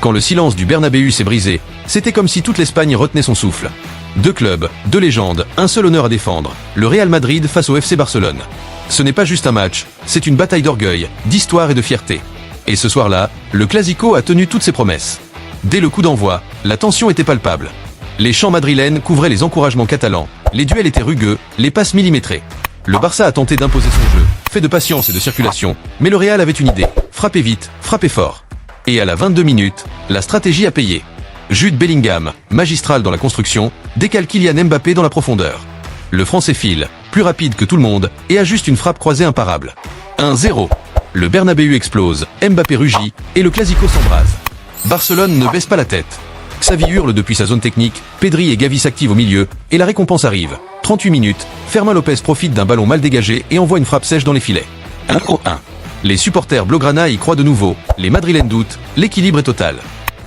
Quand le silence du Bernabéu s'est brisé, c'était comme si toute l'Espagne retenait son souffle. Deux clubs, deux légendes, un seul honneur à défendre, le Real Madrid face au FC Barcelone. Ce n'est pas juste un match, c'est une bataille d'orgueil, d'histoire et de fierté. Et ce soir-là, le Clasico a tenu toutes ses promesses. Dès le coup d'envoi, la tension était palpable. Les chants madrilènes couvraient les encouragements catalans, les duels étaient rugueux, les passes millimétrées. Le Barça a tenté d'imposer son jeu, fait de patience et de circulation, mais le Real avait une idée, frapper vite, frapper fort. Et à la 22 minutes, la stratégie a payé. Jude Bellingham, magistral dans la construction, décale Kylian Mbappé dans la profondeur. Le Français file, plus rapide que tout le monde, et a juste une frappe croisée imparable. 1-0. Le Bernabéu explose, Mbappé rugit, et le Clasico s'embrase. Barcelone ne baisse pas la tête. Xavi hurle depuis sa zone technique, Pedri et Gavi s'activent au milieu, et la récompense arrive. 38 minutes, Fermin Lopez profite d'un ballon mal dégagé et envoie une frappe sèche dans les filets. 1-1. Les supporters blaugrana y croient de nouveau, les Madrilènes doutent, l'équilibre est total.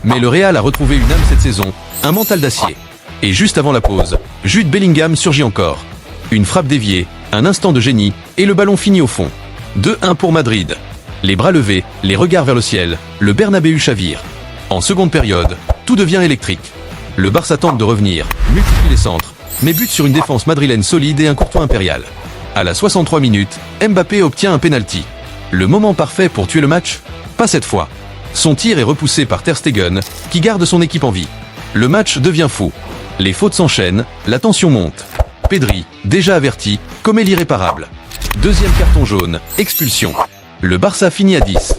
Mais le Real a retrouvé une âme cette saison, un mental d'acier. Et juste avant la pause, Jude Bellingham surgit encore. Une frappe déviée, un instant de génie, et le ballon finit au fond. 2-1 pour Madrid. Les bras levés, les regards vers le ciel, le Bernabéu chavire. En seconde période, tout devient électrique. Le Barça tente de revenir, multiplie les centres, mais bute sur une défense madrilène solide et un Courtois impérial. À la 63 minutes, Mbappé obtient un penalty. Le moment parfait pour tuer le match? Pas cette fois. Son tir est repoussé par Ter Stegen, qui garde son équipe en vie. Le match devient fou. Les fautes s'enchaînent, la tension monte. Pedri, déjà averti, commet l'irréparable. Deuxième carton jaune, expulsion. Le Barça finit à 10.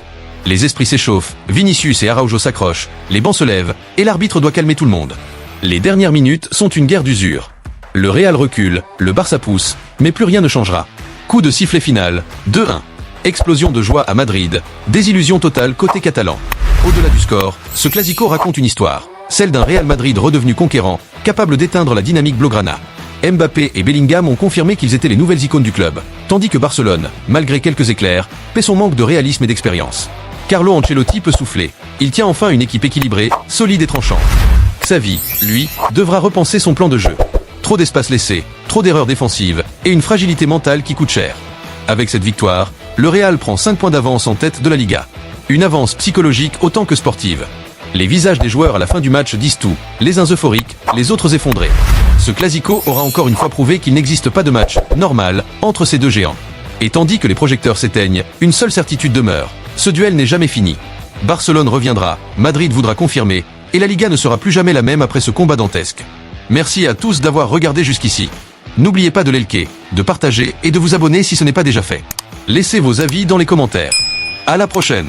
Les esprits s'échauffent, Vinicius et Araujo s'accrochent, les bancs se lèvent, et l'arbitre doit calmer tout le monde. Les dernières minutes sont une guerre d'usure. Le Real recule, le Barça pousse, mais plus rien ne changera. Coup de sifflet final, 2-1. Explosion de joie à Madrid, désillusion totale côté catalan. Au-delà du score, ce Clasico raconte une histoire, celle d'un Real Madrid redevenu conquérant, capable d'éteindre la dynamique blaugrana. Mbappé et Bellingham ont confirmé qu'ils étaient les nouvelles icônes du club, tandis que Barcelone, malgré quelques éclairs, paie son manque de réalisme et d'expérience. Carlo Ancelotti peut souffler. Il tient enfin une équipe équilibrée, solide et tranchante. Xavi, lui, devra repenser son plan de jeu. Trop d'espace laissé, trop d'erreurs défensives, et une fragilité mentale qui coûte cher. Avec cette victoire, le Real prend 5 points d'avance en tête de la Liga. Une avance psychologique autant que sportive. Les visages des joueurs à la fin du match disent tout, les uns euphoriques, les autres effondrés. Ce Clasico aura encore une fois prouvé qu'il n'existe pas de match normal entre ces deux géants. Et tandis que les projecteurs s'éteignent, une seule certitude demeure, ce duel n'est jamais fini. Barcelone reviendra, Madrid voudra confirmer, et la Liga ne sera plus jamais la même après ce combat dantesque. Merci à tous d'avoir regardé jusqu'ici. N'oubliez pas de liker, de partager et de vous abonner si ce n'est pas déjà fait. Laissez vos avis dans les commentaires. À la prochaine!